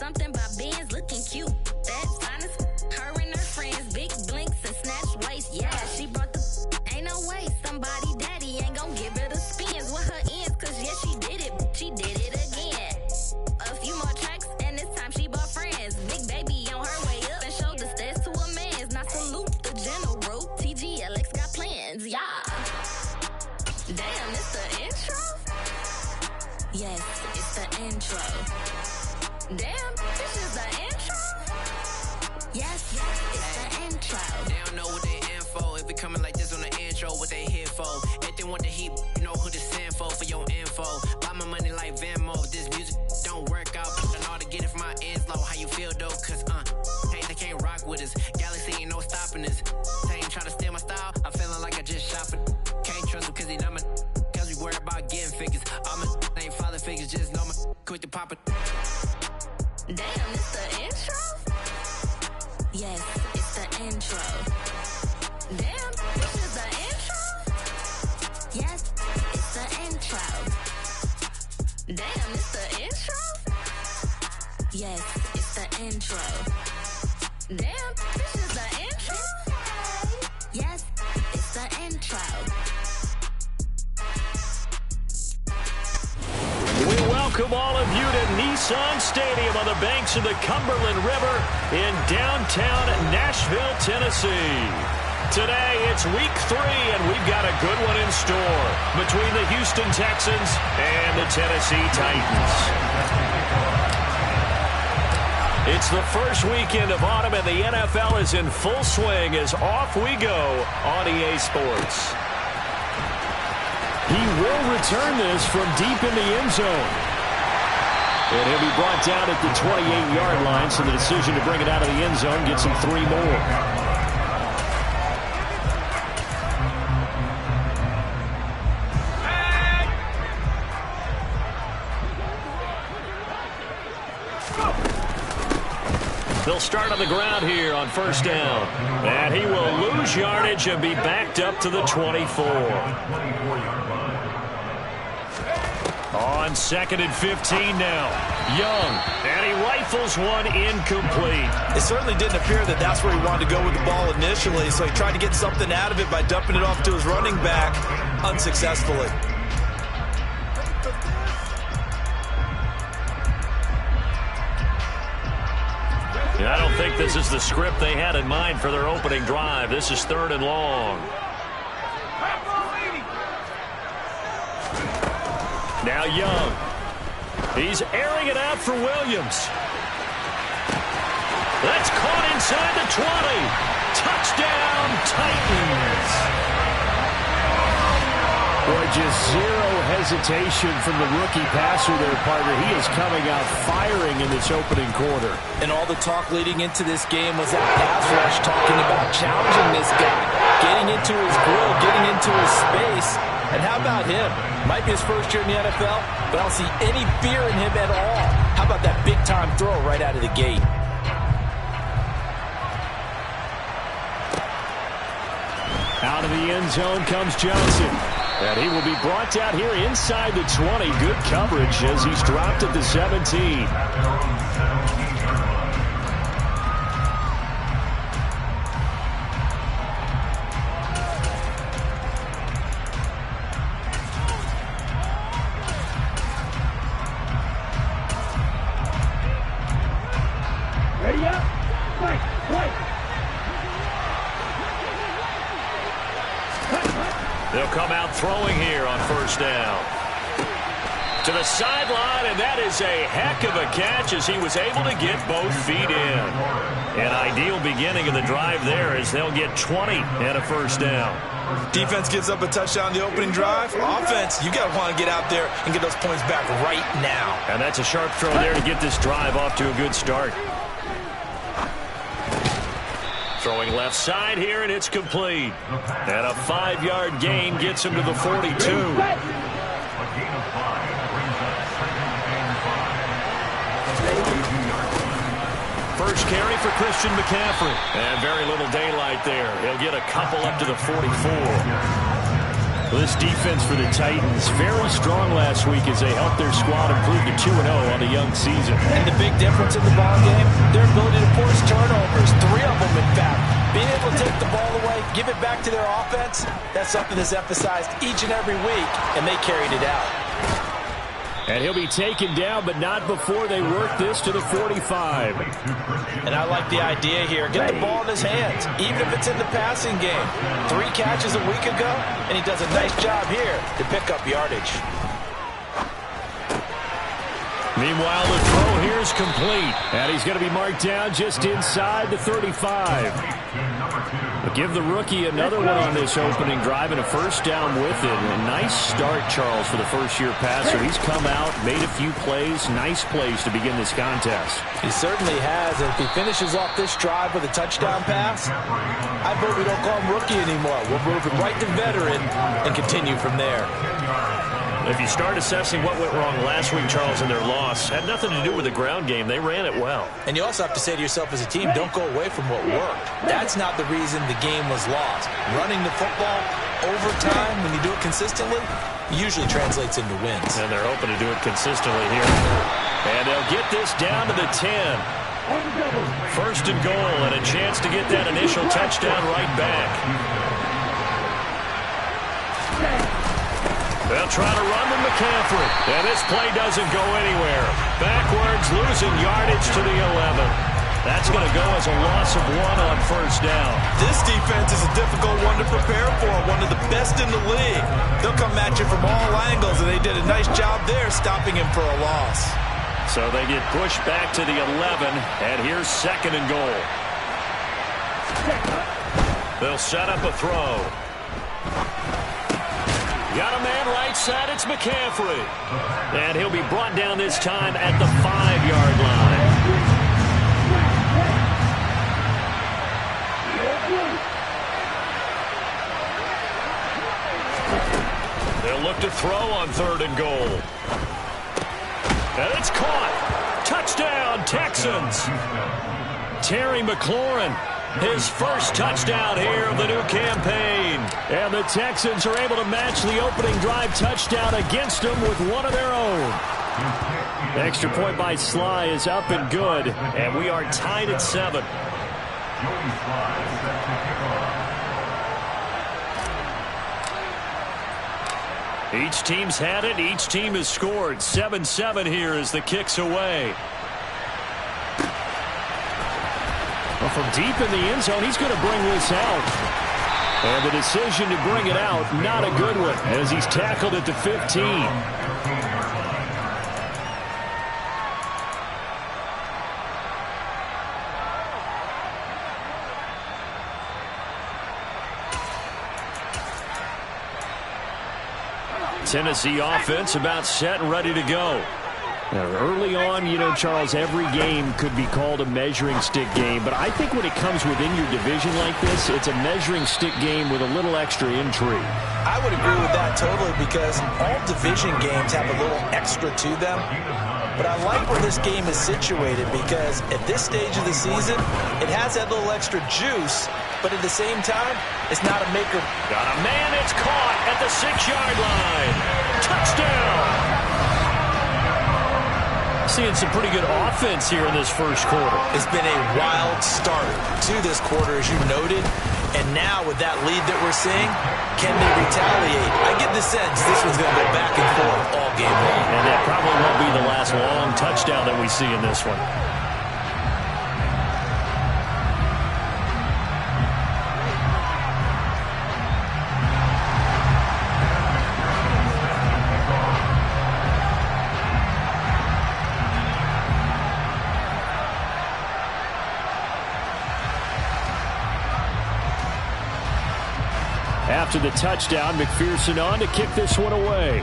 something about Benz looking cute. That's fine as her and her friends, big blinks and snatch waist. Yeah, she brought the ain't no way somebody daddy ain't gon' give her the spins with her ends, cause yeah, she did it again. A few more tracks and this time she bought friends. Big baby on her way up and showed the stairs to a man's. Now salute the general, TGLX got plans, yeah. Damn, it's the intro? Yes, it's the intro. Damn, this is the intro? Yes, it's the intro. They don't know what they in for. If it coming like this on the intro, what they here for? If they want the heat, you know who to send for your info. Buy my money like Venmo. If this music don't work out, I know how to get it from my ends low. How you feel though? Cause hey, they can't rock with us. Galaxy ain't no stopping us. They ain't try to steal my style. I'm feeling like I just shot it. Can't trust them cause they not my. Cause we worry about getting figures. All my ain't father figures, just know my quick to pop it. Damn, it's the intro? Yes, it's the intro. Damn, this is the intro? Yes, it's the intro. Damn, it's the intro? Yes, it's the intro. Damn, this is the intro? Yes, it's the intro. We welcome all of you to Nissan Stadium on the banks of the Cumberland River in downtown Nashville, Tennessee. Today, it's week 3, and we've got a good one in store between the Houston Texans and the Tennessee Titans. It's the first weekend of autumn, and the NFL is in full swing as off we go on EA Sports. He will return this from deep in the end zone. And he'll be brought down at the 28-yard line, so the decision to bring it out of the end zone gets him 3 more. They'll start on the ground here on first down. And he will lose yardage and be backed up to the 24. On 2nd and 15 now. Young, and he rifles one incomplete. It certainly didn't appear that that's where he wanted to go with the ball initially, so he tried to get something out of it by dumping it off to his running back unsuccessfully. I don't think this is the script they had in mind for their opening drive. This is 3rd and long. Now Young. He's airing it out for Williams. That's caught inside the 20. Touchdown, Titans. Boy, just zero hesitation from the rookie passer there, partner. He is coming out firing in this opening quarter. And all the talk leading into this game was that pass rush talking about challenging this guy, getting into his grill, getting into his space. And how about him? Might be his first year in the NFL, but I don't see any fear in him at all. How about that big-time throw right out of the gate? Out of the end zone comes Johnson. And he will be brought down here inside the 20. Good coverage as he's dropped at the 17. Ready up? Play. They'll come out throwing here on first down. To the sideline, and that is a heck of a catch as he was able to get both feet in. An ideal beginning of the drive there as they'll get 20 and a first down. Defense gives up a touchdown the opening drive. Offense, you got to want to get out there and get those points back right now. And that's a sharp throw there to get this drive off to a good start. Throwing left side here, and it's complete. And a 5-yard gain gets him to the 42. First carry for Christian McCaffrey. And very little daylight there. He'll get a couple up to the 44. This defense for the Titans, very strong last week as they helped their squad improve to 2-0 on the young season. And the big difference in the ball game, their ability to force turnovers, 3 of them in fact. Being able to take the ball away, give it back to their offense, that's something that's emphasized each and every week, and they carried it out. And he'll be taken down, but not before they work this to the 45. And I like the idea here. Get the ball in his hands, even if it's in the passing game. 3 catches a week ago, and he does a nice job here to pick up yardage. Meanwhile, the throw here is complete. And he's going to be marked down just inside the 35. But give the rookie another one on this opening drive and a first down with it. A nice start, Charles, for the first-year passer. He's come out, made a few plays, nice plays to begin this contest. He certainly has. And if he finishes off this drive with a touchdown pass, I vote we don't call him rookie anymore. We'll move him right to veteran and continue from there. If you start assessing what went wrong last week, Charles, in their loss, had nothing to do with the ground game. They ran it well. And you also have to say to yourself as a team, don't go away from what worked. That's not the reason the game was lost. Running the football over time, when you do it consistently, usually translates into wins. And they're hoping to do it consistently here. And they'll get this down to the 10. First and goal, and a chance to get that initial touchdown right back. They'll try to run with McCaffrey. And this play doesn't go anywhere. Backwards, losing yardage to the 11. That's going to go as a loss of 1 on first down. This defense is a difficult one to prepare for, one of the best in the league. They'll come at you from all angles, and they did a nice job there stopping him for a loss. So they get pushed back to the 11, and here's second and goal. They'll set up a throw. Got a man right side, it's McCaffrey. And he'll be brought down this time at the 5-yard line. They'll look to throw on third and goal. And it's caught. Touchdown, Texans. Terry McLaurin. His first touchdown here of the new campaign. And the Texans are able to match the opening drive touchdown against them with one of their own. Extra point by Sly is up and good. And we are tied at 7. Each team's had it. Each team has scored. 7-7 here as the kick's away. Well, from deep in the end zone, he's going to bring this out. And the decision to bring it out, not a good one, as he's tackled at the 15. Tennessee offense about set and ready to go. Now, early on, you know, Charles, every game could be called a measuring stick game. But I think when it comes within your division like this, it's a measuring stick game with a little extra intrigue. I would agree with that totally because all division games have a little extra to them. But I like where this game is situated because at this stage of the season, it has that little extra juice. But at the same time, it's not a maker. Got a man, it's caught at the 6-yard line. Touchdown! Seeing some pretty good offense here in this first quarter. It's been a wild start to this quarter, as you noted. And now with that lead that we're seeing, can they retaliate? I get the sense this one's going to go back and forth all game long. And that probably won't be the last long touchdown that we see in this one. After the touchdown, McPherson on to kick this one away.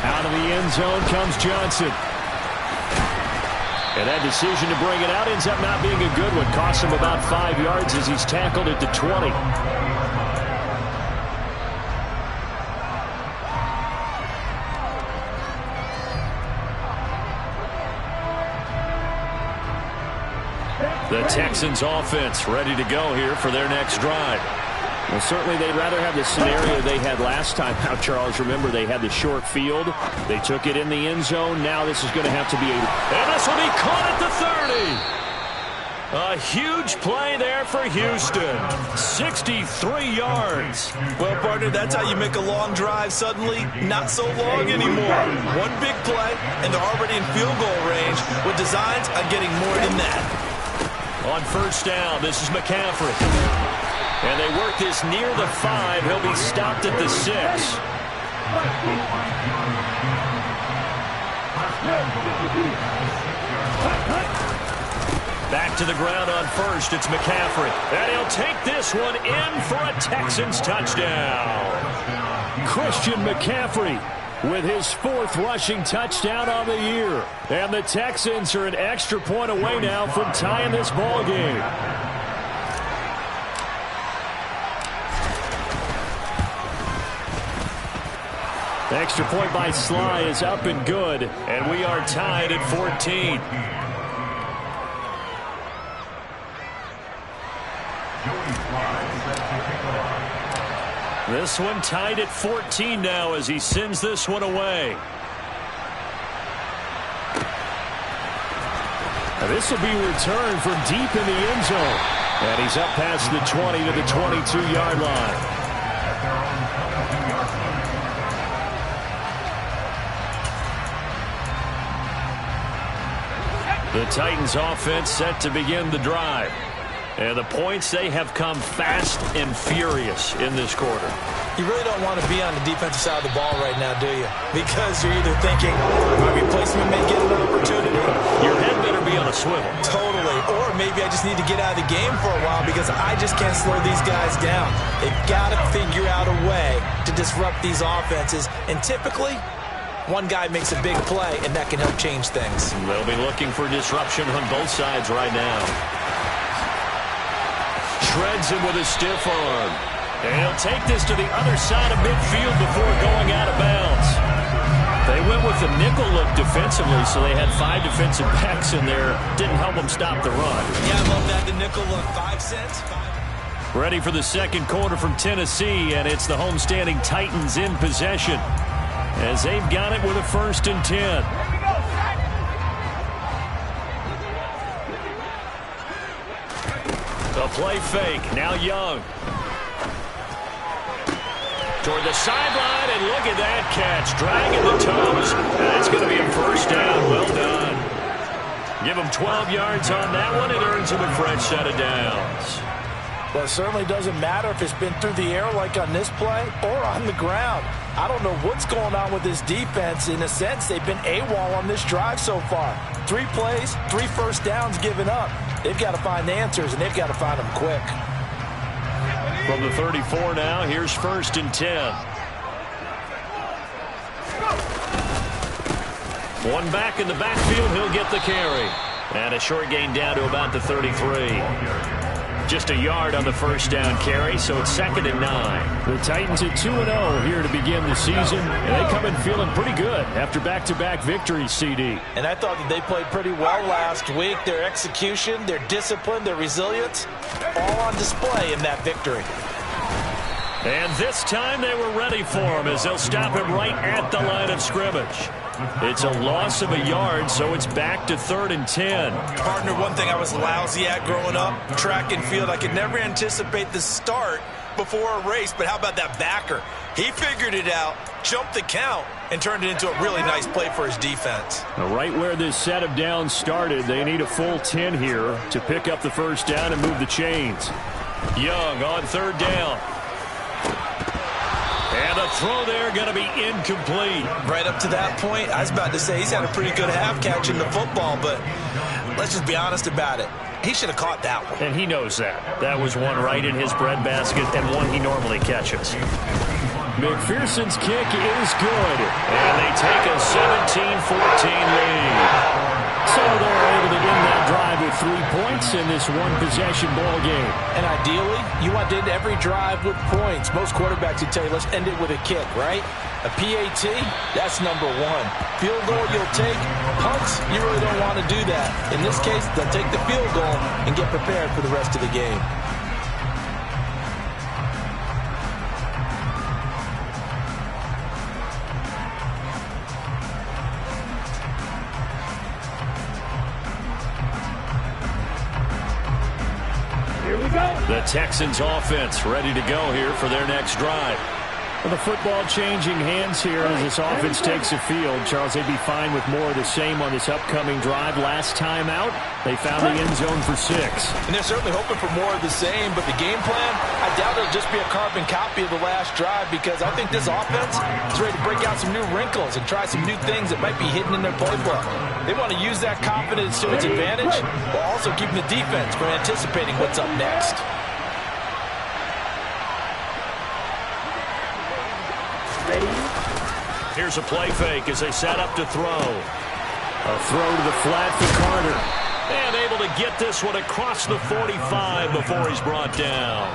Out of the end zone comes Johnson. And that decision to bring it out ends up not being a good one. Costs him about 5 yards as he's tackled at the 20. The Texans offense ready to go here for their next drive. Well, certainly they'd rather have the scenario they had last time out, Charles. Remember, they had the short field. They took it in the end zone. Now this is going to have to be and this will be caught at the 30. A huge play there for Houston. 63 yards. Well, partner, that's how you make a long drive suddenly not so long anymore. One big play, and they're already in field goal range with designs on getting more than that. On first down, this is McCaffrey. And they work this near the 5. He'll be stopped at the 6. Back to the ground on first. It's McCaffrey. And he'll take this one in for a Texans touchdown. Christian McCaffrey with his 4th rushing touchdown on the year. And the Texans are an extra point away now from tying this ball game. The extra point by Sly is up and good. And we are tied at 14. This one tied at 14 now as he sends this one away. Now this will be returned from deep in the end zone. And he's up past the 20 to the 22-yard line. The Titans offense set to begin the drive. And the points, they have come fast and furious in this quarter. You really don't want to be on the defensive side of the ball right now, do you? Because you're either thinking, my replacement may get an opportunity. Your head better be on a swivel. Totally. Or maybe I just need to get out of the game for a while because I just can't slow these guys down. They've got to figure out a way to disrupt these offenses. And typically, one guy makes a big play, and that can help change things. They'll be looking for disruption on both sides right now. Shreds him with a stiff arm. And he'll take this to the other side of midfield before going out of bounds. They went with the nickel look defensively, so they had 5 defensive backs in there. Didn't help them stop the run. Yeah, I love that. The nickel look, 5 cents. Ready for the second quarter from Tennessee, and it's the homestanding Titans in possession as they've got it with a 1st and 10. A play fake. Now Young. Toward the sideline, and look at that catch. Dragging the toes. And it's going to be a 1st down. Well done. Give him 12 yards on that one. It earns him a fresh set of downs. Well, it certainly doesn't matter if it's been through the air like on this play or on the ground. I don't know what's going on with this defense. In a sense, they've been AWOL on this drive so far. 3 plays, 3 1st downs given up. They've got to find answers, and they've got to find them quick. From the 34 now, here's 1st and 10. One back in the backfield, he'll get the carry. And a short gain down to about the 33. Just a yard on the 1st down carry, so it's 2nd and 9. The Titans at 2-0 here to begin the season, and they come in feeling pretty good after back-to-back victories, CD. And I thought that they played pretty well last week. Their execution, their discipline, their resilience, all on display in that victory. And this time they were ready for him as they'll stop him right at the line of scrimmage. It's a loss of a yard, so it's back to 3rd and 10. Partner, one thing I was lousy at growing up, track and field, I could never anticipate the start before a race, but how about that backer? He figured it out, jumped the count, and turned it into a really nice play for his defense. Right where this set of downs started, they need a full 10 here to pick up the 1st down and move the chains. Young on 3rd down. And the throw there going to be incomplete. Right up to that point, I was about to say he's had a pretty good half catching the football, but let's just be honest about it. He should have caught that one. And he knows that. That was one right in his breadbasket and one he normally catches. McPherson's kick is good. And they take a 17-14 lead. So they're able to end that drive with with 3 points in this one-possession ball game. And ideally, you want to end every drive with points. Most quarterbacks would tell you, let's end it with a kick, right? A PAT, that's number one. Field goal you'll take. Punts, you really don't want to do that. In this case, they'll take the field goal and get prepared for the rest of the game. The Texans offense ready to go here for their next drive. Well, the football changing hands here as this offense takes the field. Charles, they'd be fine with more of the same on this upcoming drive. Last time out, they found the end zone for 6. And they're certainly hoping for more of the same, but the game plan, I doubt it'll just be a carbon copy of the last drive, because I think this offense is ready to break out some new wrinkles and try some new things that might be hidden in their playbook. They want to use that confidence to its advantage, while also keeping the defense from anticipating what's up next. Here's a play fake as they set up to throw. A throw to the flat for Carter. And able to get this one across the 45 before he's brought down.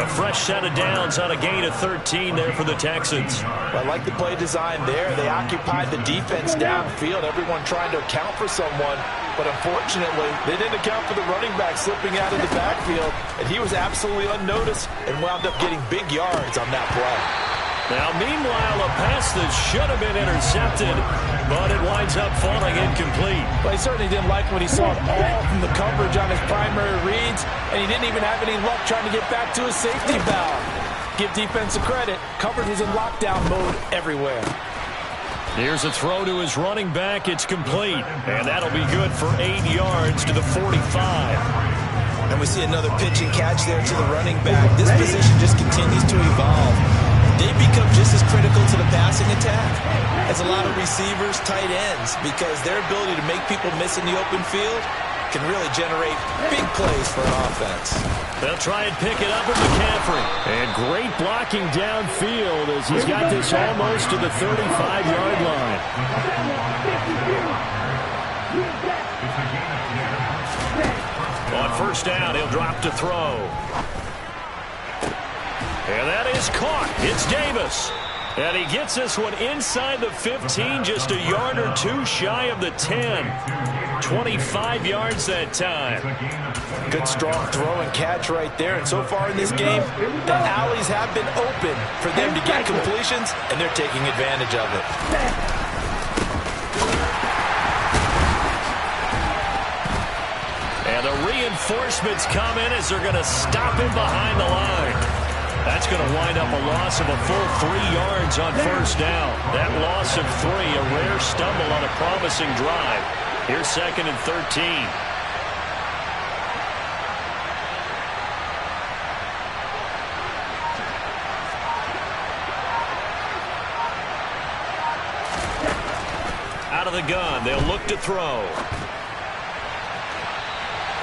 A fresh set of downs on a gain of 13 there for the Texans. Well, I like the play design there. They occupied the defense downfield, everyone trying to account for someone. But unfortunately, they didn't account for the running back slipping out of the backfield. And he was absolutely unnoticed and wound up getting big yards on that play. Now, meanwhile, a pass that should have been intercepted, but it winds up falling incomplete. Well, he certainly didn't like what he saw at all from the coverage on his primary reads, and he didn't even have any luck trying to get back to his safety valve. Give defense a credit. Coverage was in lockdown mode everywhere. Here's a throw to his running back. It's complete, and that'll be good for 8 yards to the 45. And we see another pitch and catch there to the running back. This position just continues to evolve. They become just as critical to the passing attack as a lot of receivers, tight ends, because their ability to make people miss in the open field can really generate big plays for an offense. They'll try and pick it up with McCaffrey. And great blocking downfield as he's got this almost to the 35-yard line. On first down, he'll drop to throw. And that is caught. It's Davis. And he gets this one inside the 15, just a yard or two shy of the 10. 25 yards that time. Good strong throw and catch right there. And so far in this game, the alleys have been open for them to get completions, and they're taking advantage of it. And the reinforcements come in as they're going to stop him behind the line. That's going to wind up a loss of a full 3 yards on first down. That loss of 3, a rare stumble on a promising drive. Here's 2nd and 13. Out of the gun, they'll look to throw.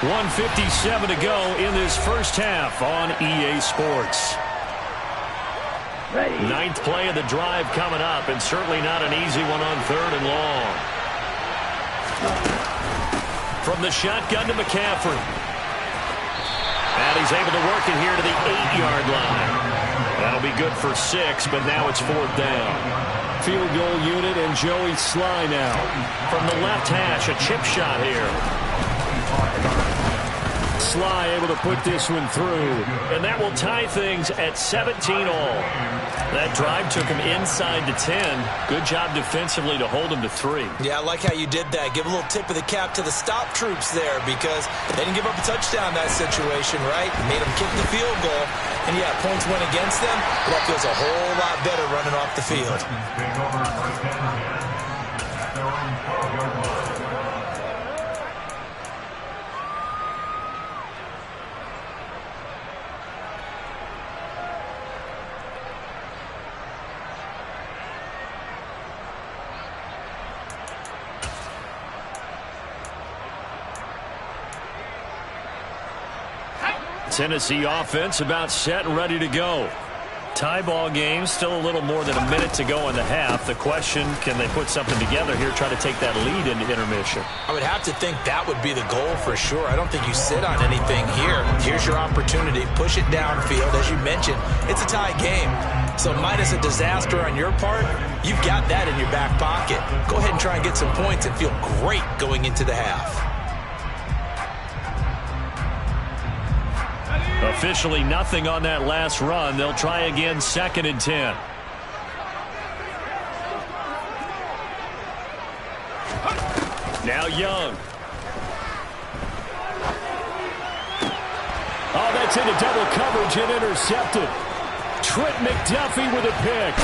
1:57 to go in this first half on EA Sports. 9th play of the drive coming up, and certainly not an easy one on 3rd and long. From the shotgun to McCaffrey. And he's able to work it here to the 8-yard line. That'll be good for 6, but now it's 4th down. Field goal unit and Joey Sly now. From the left hash, a chip shot here. Sly able to put this one through. And that will tie things at 17 all. That drive took him inside the 10. Good job defensively to hold him to 3. Yeah, I like how you did that. Give a little tip of the cap to the stop troops there, because they didn't give up a touchdown in that situation, right? Made them kick the field goal. And yeah, points went against them, but that feels a whole lot better running off the field. Tennessee offense about set and ready to go. Tie ball game, still a little more than a minute to go in the half. The question, can they put something together here, try to take that lead into intermission? I would have to think that would be the goal for sure. I don't think you sit on anything here. Here's your opportunity. Push it downfield. As you mentioned, it's a tie game. So minus a disaster on your part, you've got that in your back pocket. Go ahead and try and get some points and feel great going into the half. Officially nothing on that last run. They'll try again, 2nd and 10. Now Young. Oh, that's into double coverage and intercepted. Trent McDuffie with a pick.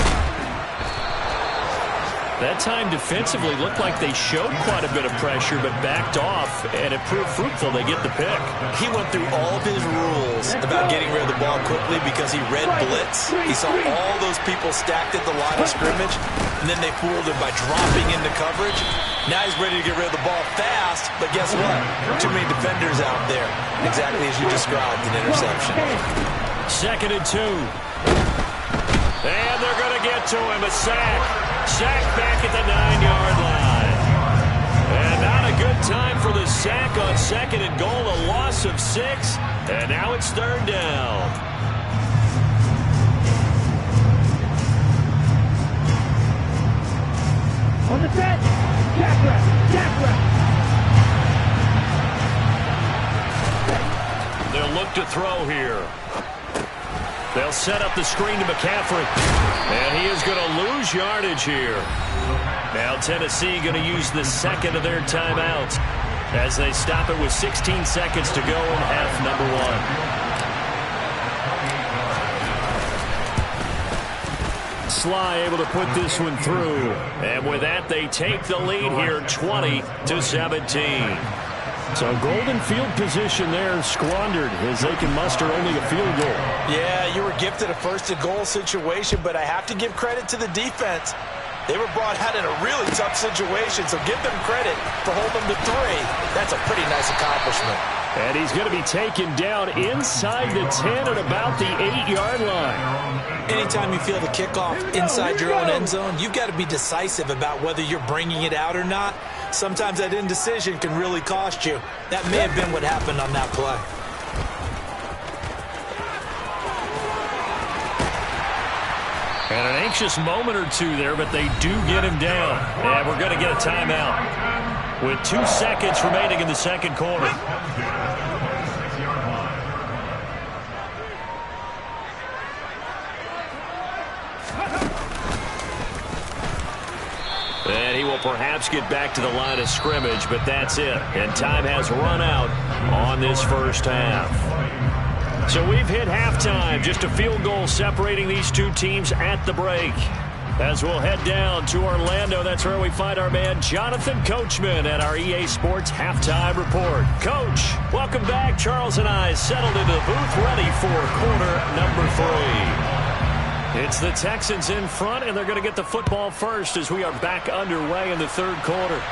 That time defensively looked like they showed quite a bit of pressure but backed off, and it proved fruitful. They get the pick. He went through all of his rules about getting rid of the ball quickly because he read blitz. He saw all those people stacked at the line of scrimmage, and then they fooled him by dropping into coverage. Now he's ready to get rid of the ball fast, but guess what? Too many defenders out there. Exactly as you described, an interception. 2nd and 2. And they're going to get to him. A sack. Sack back at the 9-yard line. And not a good time for the sack on 2nd and goal. A loss of 6. And now it's 3rd down. On the set. Jack rep. They'll look to throw here. They'll set up the screen to McCaffrey. And he is going to lose yardage here. Now Tennessee going to use the 2nd of their timeouts as they stop it with 16 seconds to go in half number 1. Sly able to put this one through. And with that, they take the lead here 20-17. So golden field position there squandered as they can muster only a field goal. Yeah, you were gifted a 1st-and-goal situation, but I have to give credit to the defense. They were brought out in a really tough situation, so give them credit for holding them to 3. That's a pretty nice accomplishment. And he's going to be taken down inside the 10 at about the 8-yard line. Anytime you feel the kickoff inside your own end zone, you've got to be decisive about whether you're bringing it out or not. Sometimes that indecision can really cost you. That may have been what happened on that play. And an anxious moment or two there, but they do get him down. And we're going to get a timeout with 2 seconds remaining in the 2nd quarter. And he will perhaps get back to the line of scrimmage, but that's it. And time has run out on this first half. So we've hit halftime. Just a field goal separating these two teams at the break. As we'll head down to Orlando, that's where we find our man Jonathan Coachman at our EA Sports Halftime Report. Coach, welcome back. Charles and I settled into the booth ready for quarter number 3. It's the Texans in front, and they're going to get the football first as we are back underway in the 3rd quarter.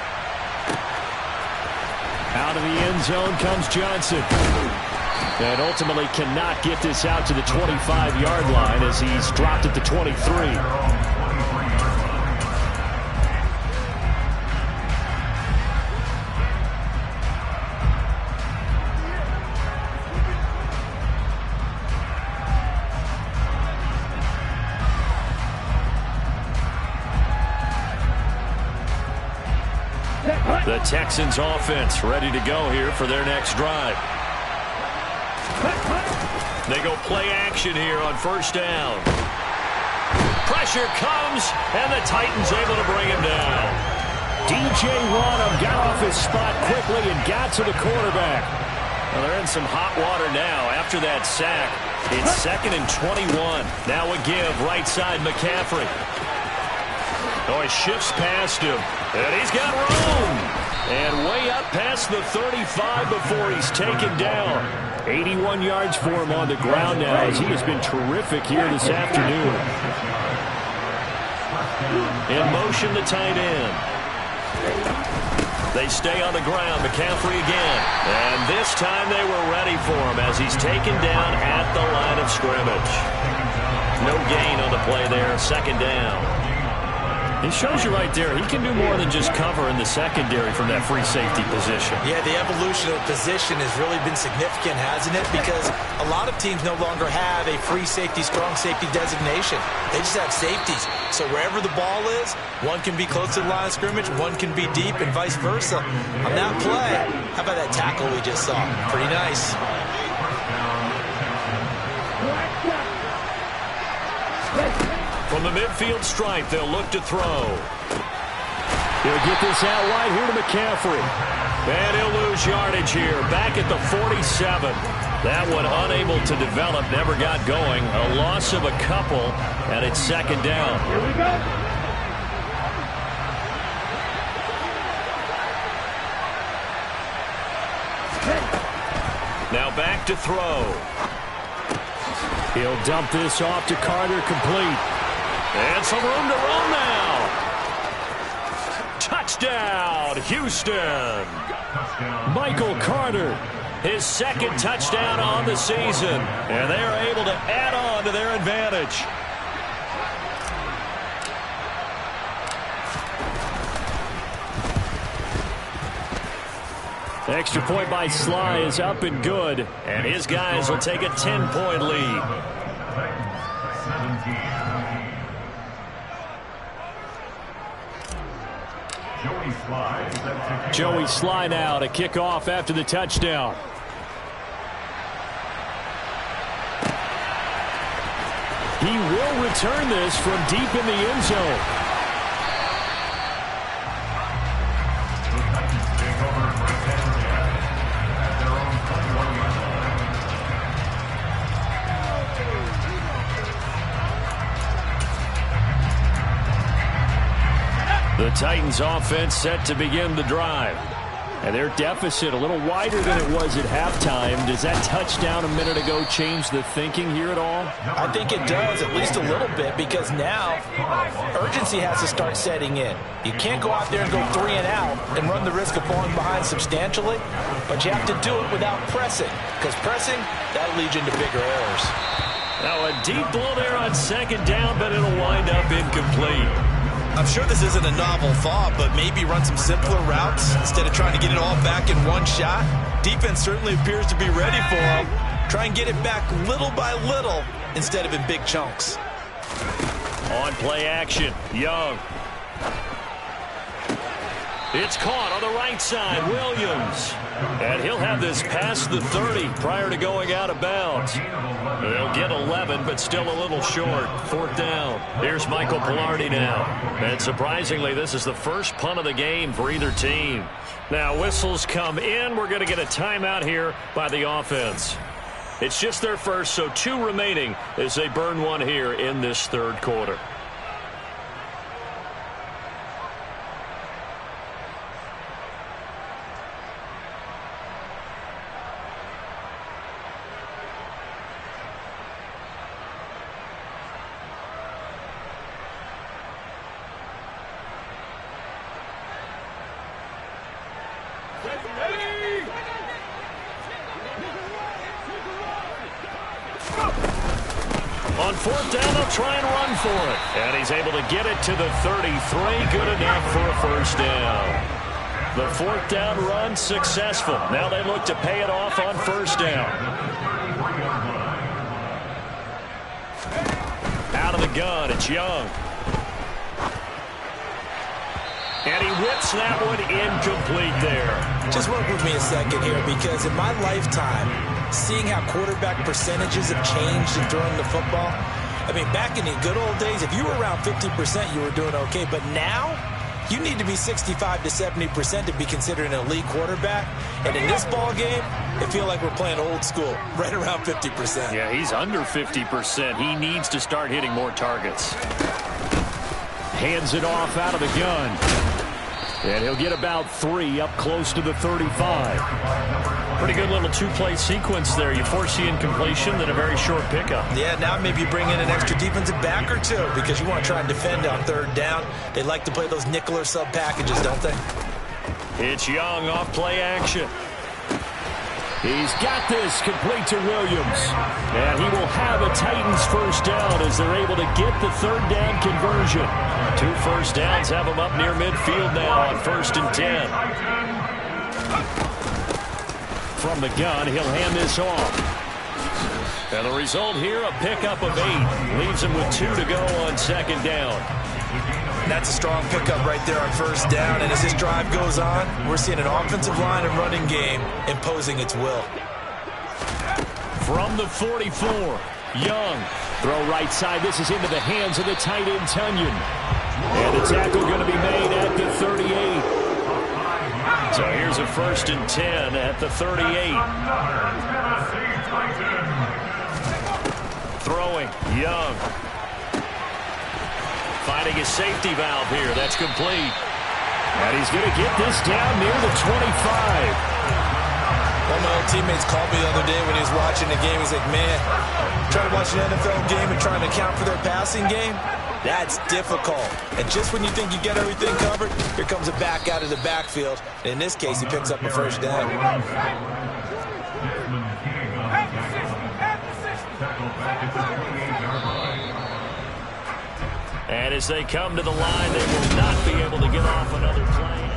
Out of the end zone comes Johnson. And ultimately cannot get this out to the 25-yard line as he's dropped at the 23. The Texans offense ready to go here for their next drive. They go play action here on 1st down. Pressure comes, and the Titans able to bring him down. DJ Wonnum got off his spot quickly and got to the quarterback. Well, they're in some hot water now after that sack. It's 2nd and 21. Now a give right side McCaffrey. Oh, he shifts past him, and he's got room. And way up past the 35 before he's taken down. 81 yards for him on the ground now as he has been terrific here this afternoon. In motion, the tight end. They stay on the ground. McCaffrey again. And this time they were ready for him as he's taken down at the line of scrimmage. No gain on the play there. Second down. It shows you right there, he can do more than just cover in the secondary from that free safety position. Yeah, the evolution of the position has really been significant, hasn't it? Because a lot of teams no longer have a free safety, strong safety designation. They just have safeties. So wherever the ball is, one can be close to the line of scrimmage, one can be deep, and vice versa. On that play, how about that tackle we just saw? Pretty nice. From the midfield stripe, they'll look to throw. He'll get this out wide here to McCaffrey. And he'll lose yardage here. Back at the 47. That one unable to develop, never got going. A loss of a couple, and it's second down. Here we go. Now back to throw. He'll dump this off to Carter, complete. And some room to run now. Touchdown, Houston. Michael Carter, his second touchdown on the season. And they're able to add on to their advantage. Extra point by Sly is up and good. And his guys will take a 10-point lead. Joey Sly now to kick off after the touchdown. He will return this from deep in the end zone. The Titans offense set to begin the drive. And their deficit a little wider than it was at halftime. Does that touchdown a minute ago change the thinking here at all? I think it does, at least a little bit, because now urgency has to start setting in. You can't go out there and go 3 and out and run the risk of falling behind substantially, but you have to do it without pressing, because pressing, that'll lead you into bigger errors. Now a deep blow there on second down, but it'll wind up incomplete. I'm sure this isn't a novel thought, but maybe run some simpler routes instead of trying to get it all back in one shot. Defense certainly appears to be ready for them. Try and get it back little by little instead of in big chunks. On play action, Young. It's caught on the right side, Williams. And he'll have this past the 30 prior to going out of bounds. They'll get 11, but still a little short. Fourth down. Here's Michael Pilardi now. And surprisingly, this is the first punt of the game for either team. Now, whistles come in. We're going to get a timeout here by the offense. It's just their first, so 2 remaining as they burn one here in this third quarter. On fourth down, they'll try and run for it. And he's able to get it to the 33. Good enough for a first down. The fourth down run successful. Now they look to pay it off on first down. Out of the gun, it's Young. And he whips that one incomplete there. Just work with me a second here, because in my lifetime, seeing how quarterback percentages have changed in throwing the football, I mean, back in the good old days, if you were around 50%, you were doing okay. But now, you need to be 65 to 70% to be considered an elite quarterback. And in this ball game, I feel like we're playing old school, right around 50%. Yeah, he's under 50%. He needs to start hitting more targets. Hands it off out of the gun. And he'll get about 3 up close to the 35. Pretty good little 2-play sequence there. You force the incompletion, then a very short pickup. Yeah, now maybe you bring in an extra defensive back or 2 because you want to try and defend on third down. They like to play those nickel or sub packages, don't they? It's Young off play action. He's got this complete to Williams. And he will have a Titans first down as they're able to get the third down conversion. 2 first downs have them up near midfield now on 1st and 10. From the gun, he'll hand this off. And the result here, a pickup of 8. Leaves him with 2 to go on 2nd down. That's a strong pickup right there on 1st down. And as this drive goes on, we're seeing an offensive line and running game imposing its will. From the 44, Young. Throw right side. This is into the hands of the tight end, Tunyon. And the tackle going to be made at the 38. So here's a 1st and 10 at the 38. Throwing, Young. Finding a safety valve here. That's complete. And he's going to get this down near the 25. One of my old teammates called me the other day when he was watching the game. He's like, man, trying to watch an NFL game and trying to account for their passing game, that's difficult. And just when you think you get everything covered, here comes a back out of the backfield. And in this case, he picks up a 1st down. And as they come to the line, they will not be able to get off another play.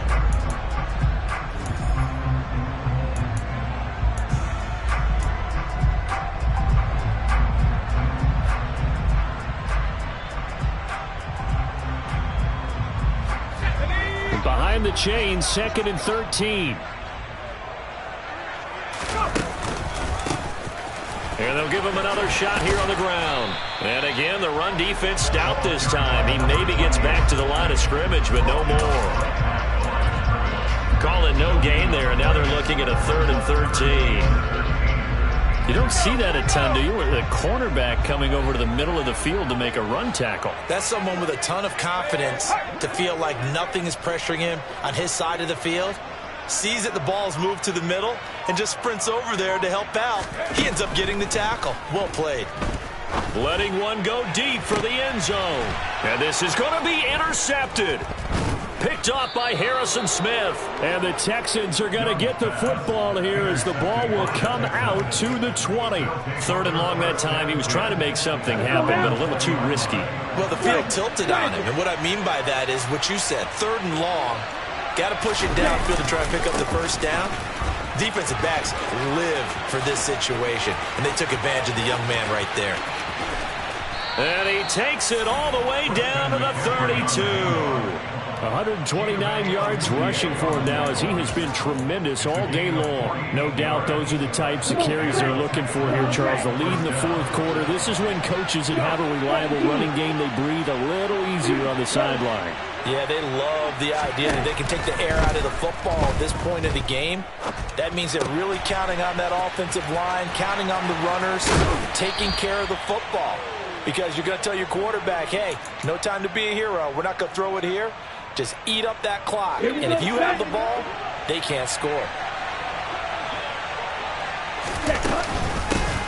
Behind the chain, 2nd and 13. And they'll give him another shot here on the ground. And again, the run defense stout this time. He maybe gets back to the line of scrimmage, but no more. Call it no gain there, and now they're looking at a 3rd and 13. You don't see that a ton, do you? The cornerback coming over to the middle of the field to make a run tackle. That's someone with a ton of confidence to feel like nothing is pressuring him on his side of the field. Sees that the ball's moved to the middle and just sprints over there to help out. He ends up getting the tackle. Well played. Letting one go deep for the end zone. And this is going to be intercepted. Picked off by Harrison Smith. And the Texans are going to get the football here as the ball will come out to the 20. 3rd and long that time. He was trying to make something happen, but a little too risky. Well, the field tilted on him. And what I mean by that is what you said. 3rd and long. Got to push it downfield to try to pick up the 1st down. Defensive backs live for this situation, and they took advantage of the young man right there. And he takes it all the way down to the 32. 129 yards rushing for him now as he has been tremendous all day long. No doubt those are the types of carries they're looking for here, Charles. The lead in the 4th quarter. This is when coaches that have a reliable running game, they breathe a little easier on the sideline. Yeah, they love the idea that they can take the air out of the football at this point of the game. That means they're really counting on that offensive line, counting on the runners, taking care of the football. Because you're going to tell your quarterback, hey, no time to be a hero. We're not going to throw it here. Just eat up that clock. And if you have the ball, they can't score.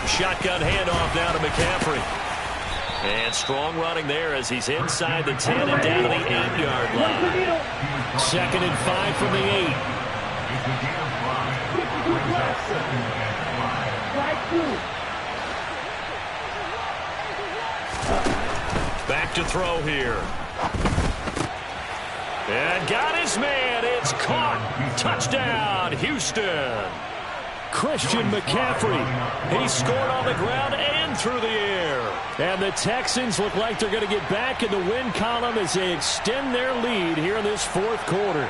Shotgun handoff now to McCaffrey. And strong running there as he's inside the 10 and down to the 8-yard line. 2nd and 5 from the 8. Back to throw here. And got his man. It's caught. Touchdown, Houston. Christian McCaffrey. He scored on the ground and through the air. And the Texans look like they're going to get back in the win column as they extend their lead here in this 4th quarter.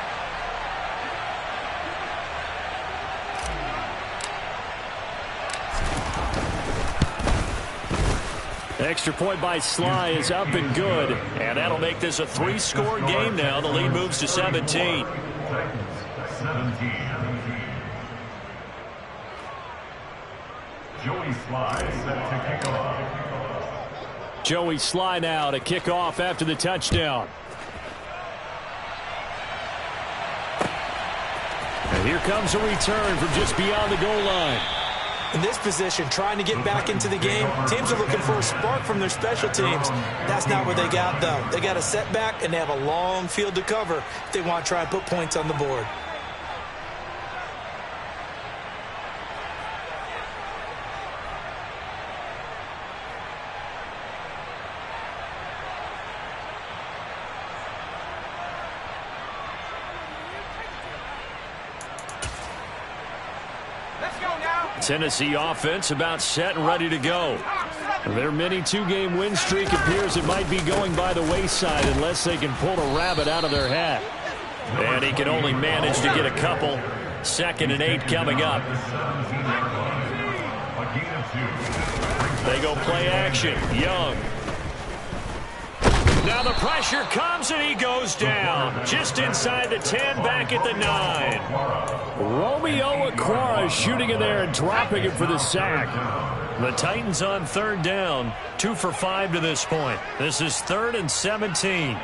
Extra point by Sly is up and good. And that'll make this a 3-score game now. The lead moves to 17. Joey Sly set to kick off. Joey Sly now to kick off after the touchdown. And here comes a return from just beyond the goal line. In this position, trying to get back into the game, teams are looking for a spark from their special teams. That's not what they got, though. They got a setback, and they have a long field to cover if they want to try and put points on the board. Tennessee offense about set and ready to go. Their mini two-game win streak appears it might be going by the wayside unless they can pull a rabbit out of their hat. And he can only manage to get a couple. 2nd and 8 coming up. They go play action. Young. Now the pressure comes and he goes down. Just inside the 10, back at the 9. Romeo Okwara shooting in there and dropping it for the sack. The Titans on 3rd down. 2 for 5 to this point. This is 3rd and 17.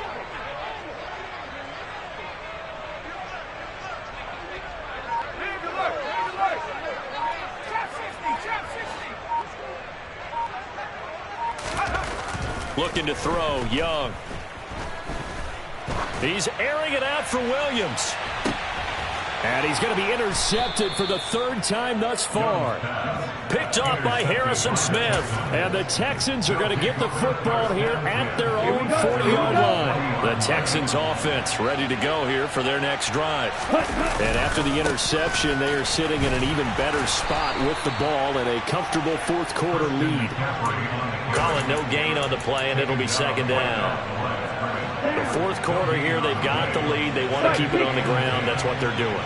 Looking to throw, Young. He's airing it out for Williams. And he's going to be intercepted for the 3rd time thus far. Picked off by Harrison Smith. And the Texans are going to get the football here at their own 40-yard line. The Texans offense ready to go here for their next drive. And after the interception, they are sitting in an even better spot with the ball and a comfortable 4th quarter lead. Calling no gain on the play, and it'll be 2nd down. The 4th quarter here, they've got the lead. They want to keep it on the ground. That's what they're doing.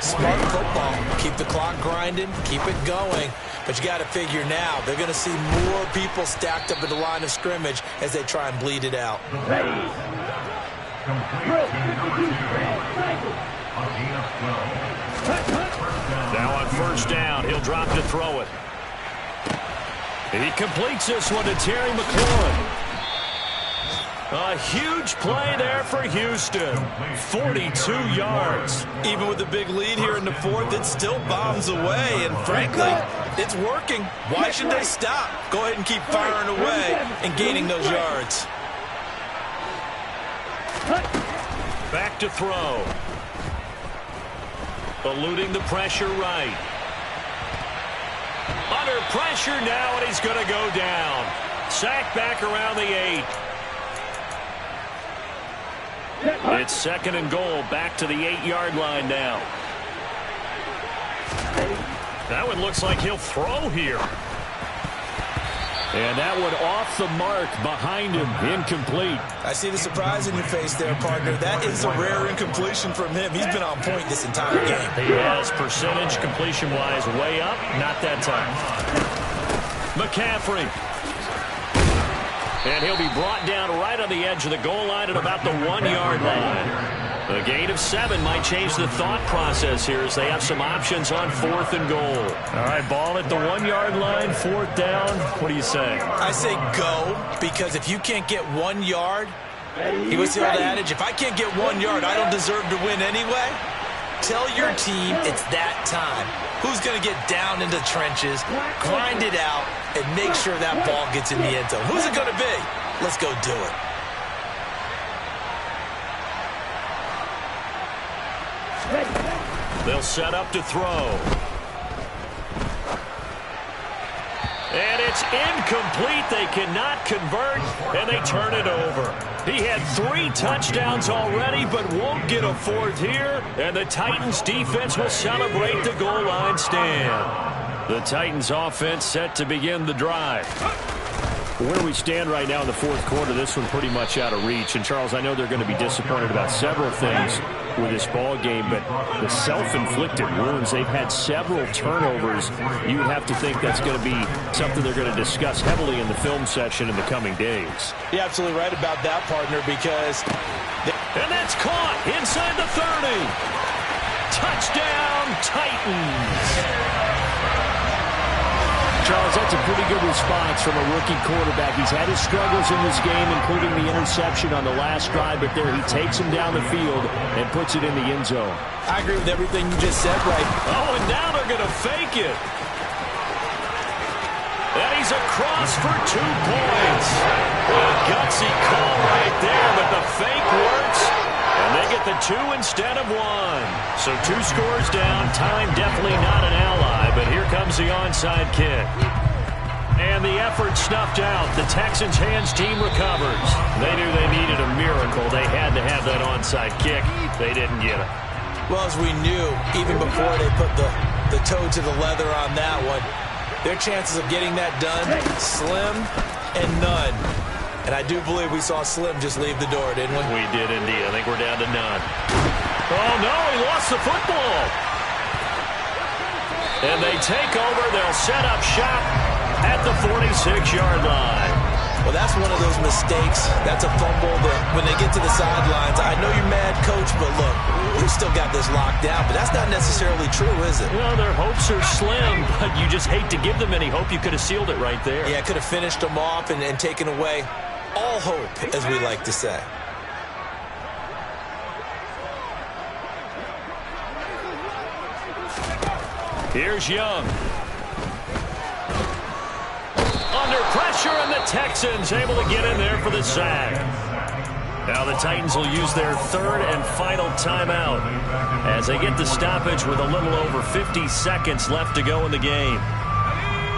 Smart football. Keep the clock grinding. Keep it going. But you got to figure now, they're going to see more people stacked up at the line of scrimmage as they try and bleed it out. Now on 1st down, he'll drop to throw it. He completes this one to Terry McLaurin. A huge play there for Houston. 42 yards. Even with a big lead here in the 4th, it still bombs away. And frankly, it's working. Why should they stop? Go ahead and keep firing away and gaining those yards. Back to throw. Eluding the pressure right. Under pressure now, and he's going to go down. Sacked back around the 8. It's 2nd and goal, back to the 8-yard line now. That one looks like he'll throw here. And that one off the mark behind him, incomplete. I see the surprise in your face there, partner. That is a rare incompletion from him. He's been on point this entire game. He has, percentage completion-wise way up, not that time. McCaffrey. And he'll be brought down right on the edge of the goal line at about the 1-yard line. A gain of 7 might change the thought process here as they have some options on 4th and goal. All right, ball at the 1-yard line, 4th down. What do you say? I say go, because if you can't get 1 yard, he was the old adage, if I can't get 1 yard, I don't deserve to win anyway. Tell your team it's that time. Who's going to get down into the trenches, grind it out, and make sure that ball gets in the end zone? Who's it going to be? Let's go do it. They'll set up to throw. And it's incomplete. They cannot convert, and they turn it over. He had 3 touchdowns already, but won't get a 4th here. And the Titans defense will celebrate the goal line stand. The Titans offense set to begin the drive. Where we stand right now in the 4th quarter, this one pretty much out of reach. And, Charles, I know they're going to be disappointed about several things with this ball game, but the self-inflicted wounds, they've had several turnovers. You would have to think that's going to be something they're going to discuss heavily in the film session in the coming days. You're absolutely right about that, partner, because... And that's caught inside the 30. Touchdown, Titans. Charles, that's a pretty good response from a rookie quarterback. He's had his struggles in this game, including the interception on the last drive, but there he takes him down the field and puts it in the end zone. I agree with everything you just said, right? Oh, and now they're going to fake it. And he's across for 2 points. A gutsy call right there, but the fake works. And they get the 2 instead of 1. So 2 scores down. Time definitely not an ally, but here comes the onside kick. And the effort snuffed out. The Texans hands team recovers. They knew they needed a miracle. They had to have that onside kick. They didn't get it. Well, as we knew, even before they put the the toe to the leather on that one. Their chances of getting that done, slim and none. And I do believe we saw Slim just leave the door, didn't we? We did indeed. I think we're down to none. Oh, no, he lost the football. And they take over. They'll set up shop at the 46-yard line. Well, that's one of those mistakes. That's a fumble that when they get to the sidelines, I know you're mad, Coach, but look, we've still got this locked down. But that's not necessarily true, is it? Well, their hopes are slim, but you just hate to give them any hope. You could have sealed it right there. Yeah, could have finished them off and taken away all hope, as we like to say. Here's Young. Under pressure, and the Texans able to get in there for the sack. Now the Titans will use their third and final timeout as they get the stoppage with a little over 50 seconds left to go in the game.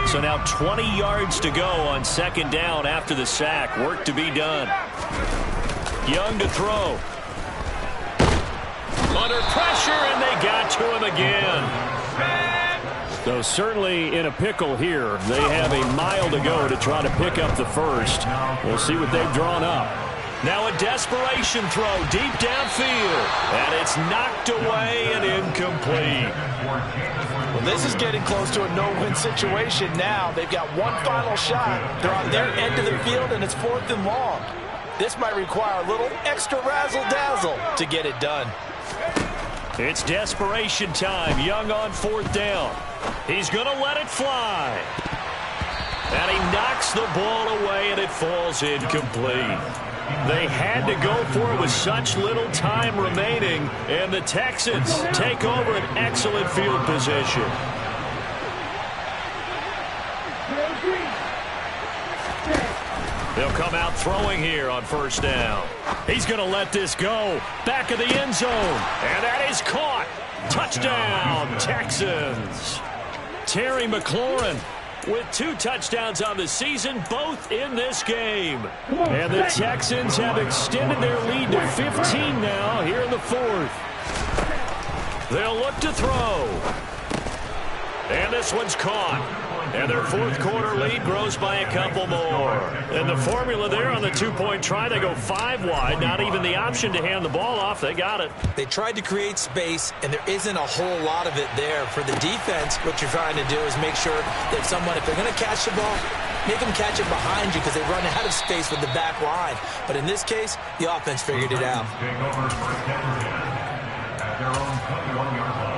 So now 20 yards to go on second down after the sack. Work to be done. Young to throw. Under pressure, and they got to him again. So certainly in a pickle here. They have a mile to go to try to pick up the first. We'll see what they've drawn up. Now a desperation throw deep downfield. And it's knocked away and incomplete. Well, this is getting close to a no-win situation now. They've got one final shot. They're on their end of the field, and it's 4th and long. This might require a little extra razzle-dazzle to get it done. It's desperation time. Young on 4th down. He's going to let it fly. And he knocks the ball away, and it falls incomplete. They had to go for it with such little time remaining, and the Texans take over an excellent field position. They'll come out throwing here on 1st down. He's going to let this go. Back of the end zone. And that is caught. Touchdown, Texans. Terry McLaurin with 2 touchdowns on the season, both in this game. And the Texans have extended their lead to 15 now here in the 4th. They'll look to throw. And this one's caught. And their 4th quarter lead grows by a couple more. And the formula there on the 2-point try, they go 5 wide. Not even the option to hand the ball off. They got it. They tried to create space, and there isn't a whole lot of it there. For the defense, what you're trying to do is make sure that someone, if they're going to catch the ball, make them catch it behind you because they run out of space with the back line. But in this case, the offense figured it out. Take over first down at their own 21-yard line.